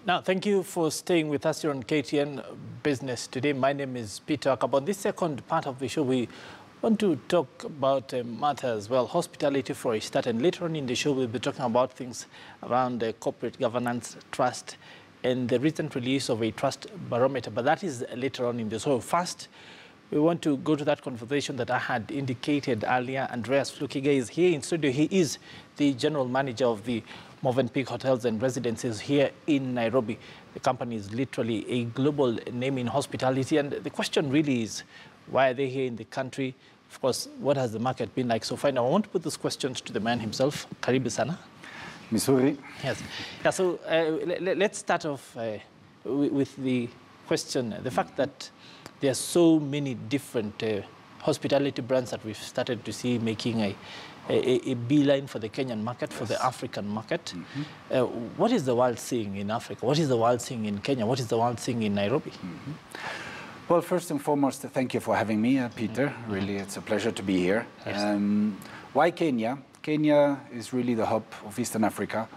Now, thank you for staying with us here on KTN Business today. My name is Peter Akabon. This second part of the show, we want to talk about matters, well, hospitality for a start, and later on in the show, we'll be talking about things around corporate governance, trust, and the recent release of a trust barometer, but that is later on in the show. First, we want to go to that conversation that I had indicated earlier. Andreas Fluckiger is here in studio. He is the general manager of the Mövenpick hotels and residences here in Nairobi. The company is literally a global name in hospitality, and the question really is, why are they here in the country? Of course, what has the market been like so far? Now, I want to put those questions to the man himself. Karibu sana. Missouri. Yes. Yeah, so let's start off with the question, the fact that there are so many different hospitality brands that we've started to see making a beeline for the Kenyan market, for the African market. What is the world seeing in Africa? What is the world seeing in Kenya? What is the world seeing in Nairobi? Well, first and foremost, thank you for having me, Peter. Really, it's a pleasure to be here. Yes. Why Kenya? Kenya is really the hub of Eastern Africa.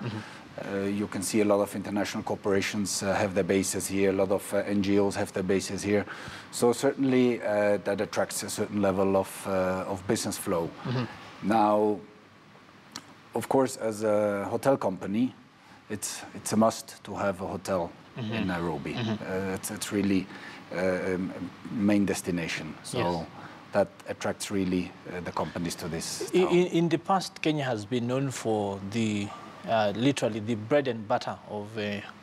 You can see a lot of international corporations have their bases here. A lot of NGOs have their bases here. So certainly that attracts a certain level of business flow. Now, of course, as a hotel company, it's a must to have a hotel in Nairobi. It's really a main destination. So that attracts really the companies to this town. In the past, Kenya has been known for the literally the bread and butter of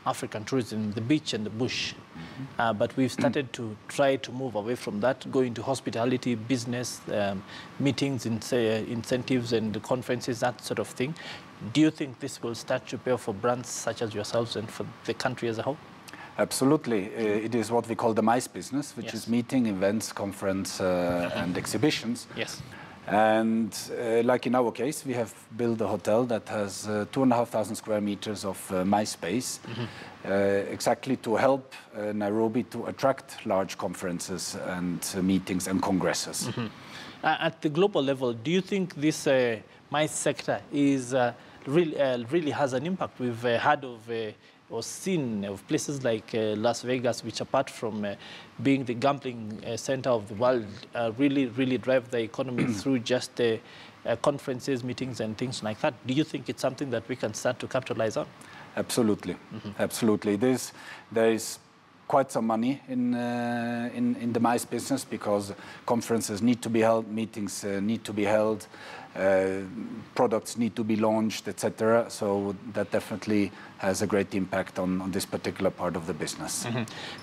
African tourism, the beach and the bush. But we've started to try to move away from that, go into hospitality, business, meetings, incentives and conferences, that sort of thing. Do you think this will start to pay off for brands such as yourselves and for the country as a whole? Absolutely. It is what we call the MICE business, which is meeting, events, conference and exhibitions. Yes. And like in our case, we have built a hotel that has 2,500 square meters of MICE space, exactly to help Nairobi to attract large conferences and meetings and congresses. At the global level, do you think this MICE sector is really has an impact? We've heard of or seen of places like Las Vegas, which apart from being the gambling center of the world, really drive the economy through just conferences, meetings and things like that. Do you think it's something that we can start to capitalize on? Absolutely, absolutely. There is quite some money in the MICE business because conferences need to be held, meetings need to be held, products need to be launched, etc. So that definitely has a great impact on this particular part of the business.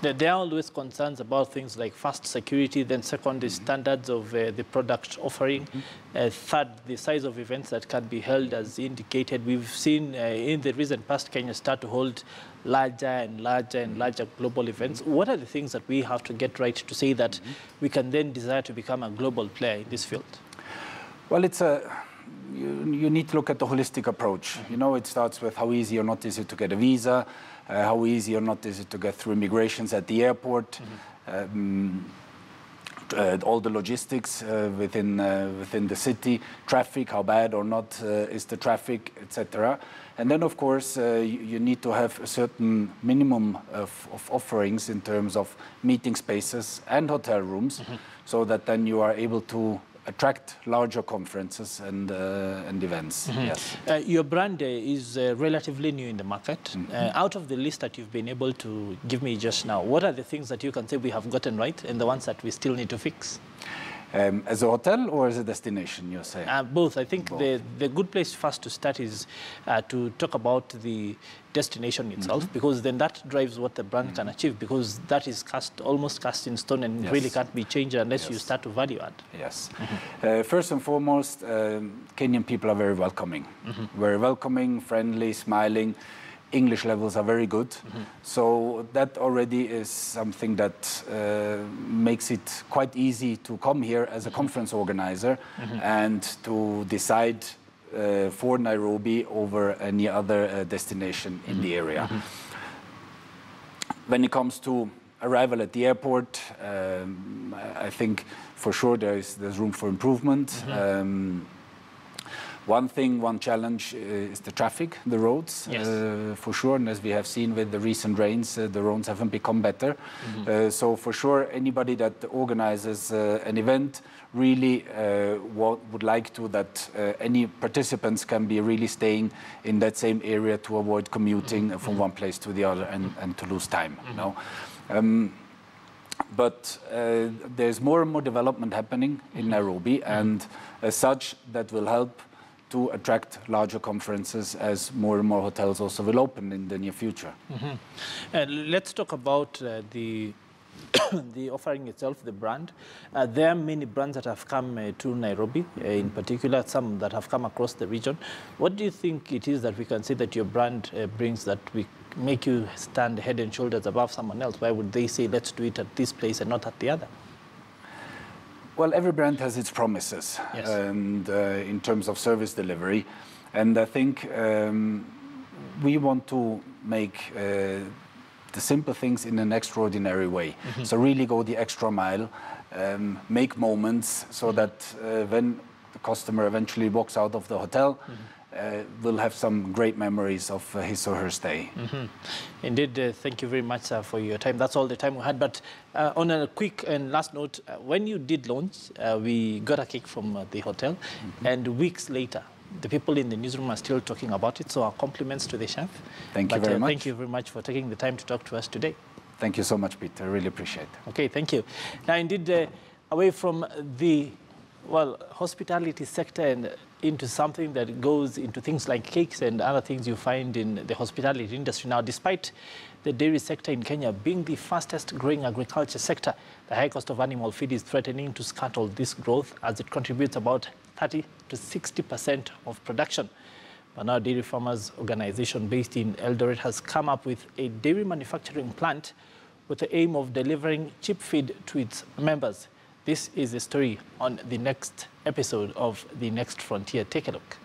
There are always concerns about things like first, security, then second is standards of the product offering, third, the size of events that can be held as indicated. We've seen in the recent past Kenya start to hold larger and larger global events. What are the things that we have to get right to say that we can then desire to become a global player in this field? Well, you need to look at the holistic approach. You know, it starts with how easy or not is it to get a visa, how easy or not is it to get through immigrations at the airport, all the logistics within the city, traffic, how bad or not is the traffic, etc. And then, of course, you need to have a certain minimum of offerings in terms of meeting spaces and hotel rooms, so that then you are able to attract larger conferences and events. Yes. Your brand is relatively new in the market. Out of the list that you've been able to give me just now, what are the things that you can say we have gotten right and the ones that we still need to fix? As a hotel or as a destination, you're saying? Both. I think both. The good place first to start is to talk about the destination itself, because then that drives what the brand can achieve, because that is almost cast in stone and really can't be changed unless you start to value add. Yes. First and foremost, Kenyan people are very welcoming. Very welcoming, friendly, smiling. English levels are very good. So that already is something that makes it quite easy to come here as a conference organizer and to decide for Nairobi over any other destination in the area. When it comes to arrival at the airport, I think for sure there's room for improvement. One challenge is the traffic, the roads, for sure. And as we have seen with the recent rains, the roads haven't become better. So for sure, anybody that organizes an event really would like to that any participants can be really staying in that same area to avoid commuting from one place to the other and to lose time. You know? But there's more and more development happening in Nairobi, and as such, that will help to attract larger conferences as more and more hotels also will open in the near future. Let's talk about the offering itself, the brand. There are many brands that have come to Nairobi, in particular, some that have come across the region. What do you think it is that we can say that your brand brings that we make you stand head and shoulders above someone else? Why would they say, let's do it at this place and not at the other? Well, every brand has its promises, and in terms of service delivery. And I think we want to make the simple things in an extraordinary way. So really go the extra mile, make moments so that when the customer eventually walks out of the hotel, will have some great memories of his or her stay. Indeed, thank you very much for your time. That's all the time we had. But on a quick and last note, when you did launch, we got a cake from the hotel, and weeks later, the people in the newsroom are still talking about it. So our compliments to the chef. Thank you very much. Thank you very much for taking the time to talk to us today. Thank you so much, Peter. I really appreciate it. Okay, thank you. Now, indeed, away from the hospitality sector and into something that goes into things like cakes and other things you find in the hospitality industry. Now, despite the dairy sector in Kenya being the fastest growing agriculture sector, the high cost of animal feed is threatening to scuttle this growth as it contributes about 30 to 60% of production. But now Dairy Farmers Organization based in Eldoret has come up with a dairy manufacturing plant with the aim of delivering cheap feed to its members. This is a story on the next episode of The Next Frontier. Take a look.